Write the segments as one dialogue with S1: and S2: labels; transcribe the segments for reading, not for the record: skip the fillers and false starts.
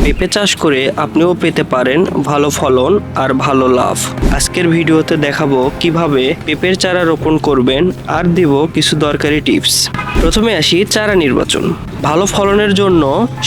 S1: পেঁপে চাষ করে আপনিও পেতে পারেন ভালো ফলন আর ভালো লাভ। আজকের ভিডিওতে দেখাবো কিভাবে পেঁপের চারা রোপণ করবেন আর দিব কিছু দরকারি টিপস। প্রথমে আসি চারা নির্বাচন। ভালো ফলনের জন্য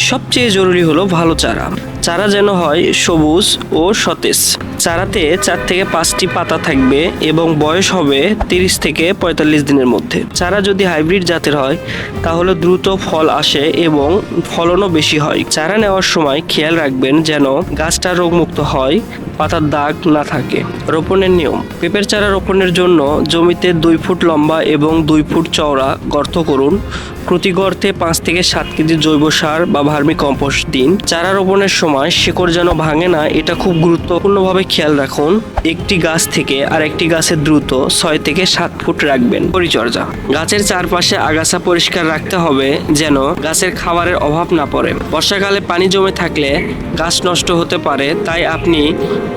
S1: সবচেয়ে জরুরি হলো ভালো চারা। চারা যেন হয় সবুজ ও সতেজ। চারাতে 4 থেকে 5টি পাতা থাকবে এবং বয়স হবে 30 থেকে 45 দিনের মধ্যে। চারা যদি হাইব্রিড জাতের হয় তাহলে দ্রুত ফল আসে এবং ফলনও বেশি হয়। চারা নেওয়ার সময় খেয়াল রাখবেন যেন গাছটা রোগমুক্ত হয়, পাতার দাগ না থাকে। রোপণের নিয়ম। পেঁপের চারা রোপণের জন্য জমিতে 2 ফুট লম্বা এবং 2 ফুট চওড়া গর্ত করুন। প্রতি গর্তে 5 থেকে 7 কেজি জৈব সার বা ভার্মি কম্পোস্ট দিন। চারা রোপণের সময় শিকড় যেন ভাঙে না, এটা খুব গুরুত্বপূর্ণভাবে খেয়াল রাখুন। একটি গাছ থেকে আরেকটি গাছের দ্রুত 6 থেকে 7 ফুট রাখবেন। পরিচর্যা। গাছের চারপাশে আগাছা পরিষ্কার রাখতে হবে যেন গাছের খাবারের অভাব না পড়ে। বর্ষাকালে পানি জমে থাকলে গাছ নষ্ট হতে পারে, তাই আপনি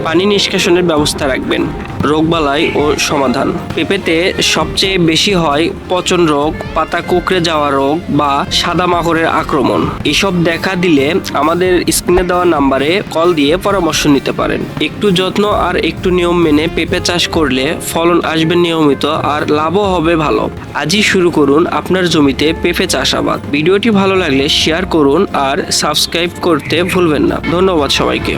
S1: পানি নিষ্কাশনের ব্যবস্থা রাখবেন। রোগবালাই ও সমাধান। পেঁপেতে সবচেয়ে বেশি হয় পচন রোগ, পাতা কুঁকড়ে যাওয়া রোগ বা সাদা মাকড়ের আক্রমণ। এসব দেখা দিলে আমাদের স্ক্রিনে দেওয়া নাম্বারে কল দিয়ে পরামর্শ নিতে পারেন। একটু যত্ন আর একটু নিয়ম মেনে পেঁপে চাষ করলে ফলন আসবে নিয়মিত আর লাভও হবে ভালো। আজই শুরু করুন আপনার জমিতে পেঁপে চাষাবাদ। ভিডিওটি ভালো লাগলে শেয়ার করুন আর সাবস্ক্রাইব করতে ভুলবেন না। ধন্যবাদ সবাইকে।